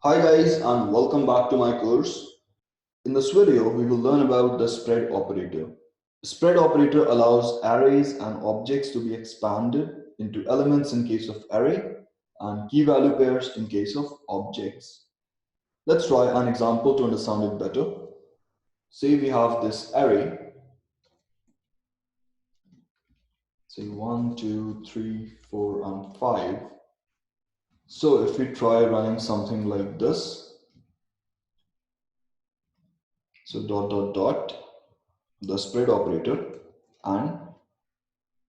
Hi guys, and welcome back to my course. In this video, we will learn about the spread operator. The spread operator allows arrays and objects to be expanded into elements in case of array and key value pairs in case of objects. Let's try an example to understand it better. Say we have this array, say 1, 2, 3, 4, and 5. So if we try running something like this, so the spread operator and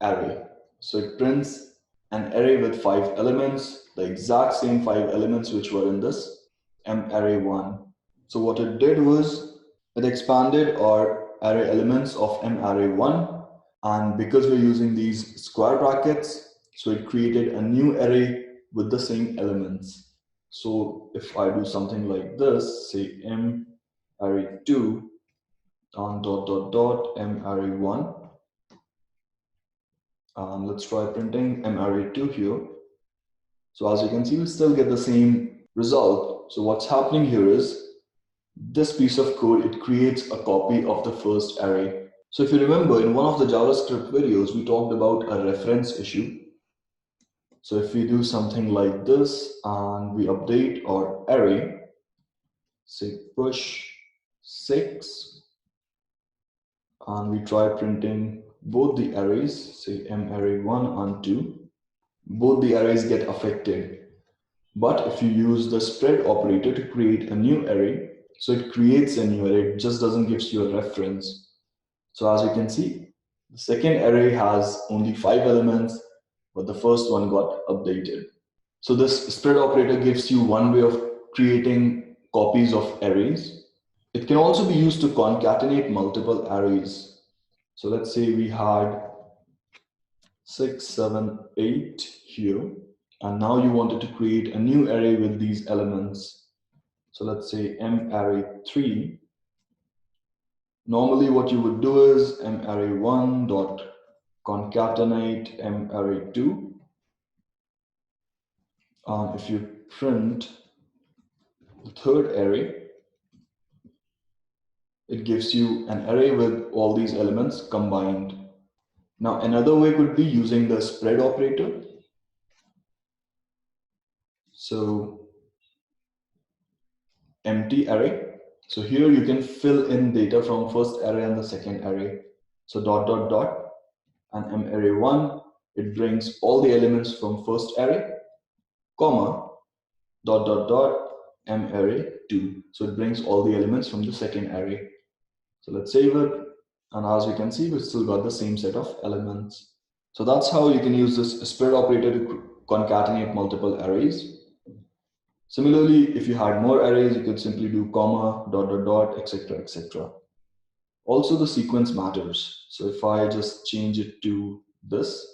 array. So it prints an array with 5 elements, the exact same 5 elements which were in this array1. So what it did was it expanded our array elements of array1, and because we're using these square brackets, so it created a new array with the same elements. So if I do something like this, say array2 on array1, let's try printing array2 here. So as you can see, we still get the same result. So what's happening here is this piece of code, it creates a copy of the first array. So if you remember, in one of the JavaScript videos, we talked about a reference issue. So if we do something like this and we update our array, say push 6, and we try printing both the arrays, say array1 and 2, both the arrays get affected. But if you use the spread operator to create a new array, so it creates a new array, it just doesn't give you a reference. So as you can see, the second array has only 5 elements, but the first one got updated. So this spread operator gives you one way of creating copies of arrays. It can also be used to concatenate multiple arrays. So let's say we had 6, 7, 8 here, and now you wanted to create a new array with these elements. So let's say array3. Normally what you would do is array1 dot concatenate array2. If you print the third array, it gives you an array with all these elements combined. Now another way could be using the spread operator. So empty array. So here you can fill in data from first array and the second array. So and array1, it brings all the elements from first array, comma, array2. So it brings all the elements from the second array. So let's save it. And as you can see, we still got the same set of elements. So that's how you can use this spread operator to concatenate multiple arrays. Similarly, if you had more arrays, you could simply do comma, etc., etc. Also, the sequence matters. So if I just change it to this,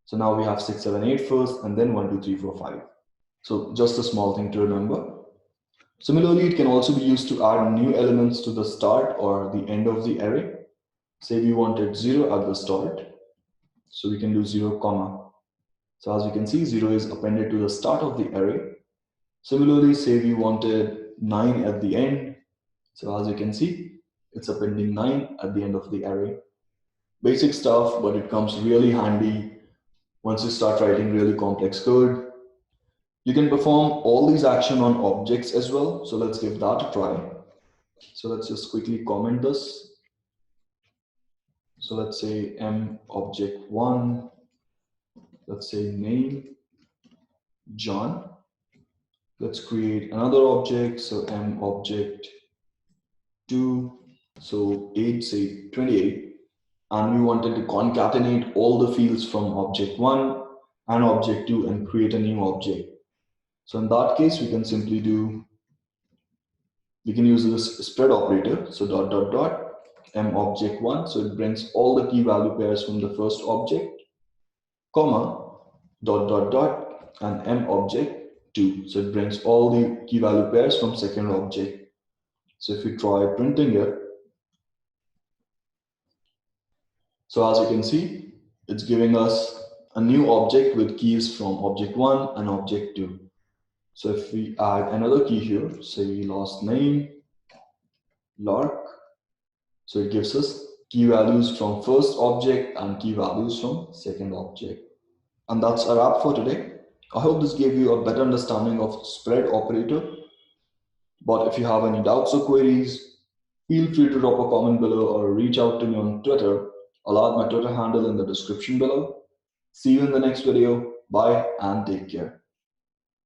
so now we have 6, 7, 8 first, and then 1, 2, 3, 4, 5. So just a small thing to remember. Similarly, it can also be used to add new elements to the start or the end of the array. Say we wanted 0 at the start, so we can do 0, comma. So as you can see, 0 is appended to the start of the array. Similarly, say we wanted 9 at the end. So as you can see, it's appending 9 at the end of the array. Basic stuff, but it comes really handy once you start writing really complex code. You can perform all these actions on objects as well. So let's give that a try. So let's just quickly comment this. So let's say object1, let's say name John. Let's create another object. So object2, so age, say 28. And we wanted to concatenate all the fields from object1 and object2 and create a new object. So in that case, we can simply we can use this spread operator. So object1, so it brings all the key value pairs from the first object, comma, and object2, so it brings all the key value pairs from second object. So if we try printing it, so as you can see, it's giving us a new object with keys from object1 and object2. So if we add another key here, say last name, Lark, so it gives us key values from first object and key values from second object. And that's a wrap for today. I hope this gave you a better understanding of spread operator. But if you have any doubts or queries, feel free to drop a comment below or reach out to me on Twitter. I'll add my Twitter handle in the description below. See you in the next video. Bye and take care.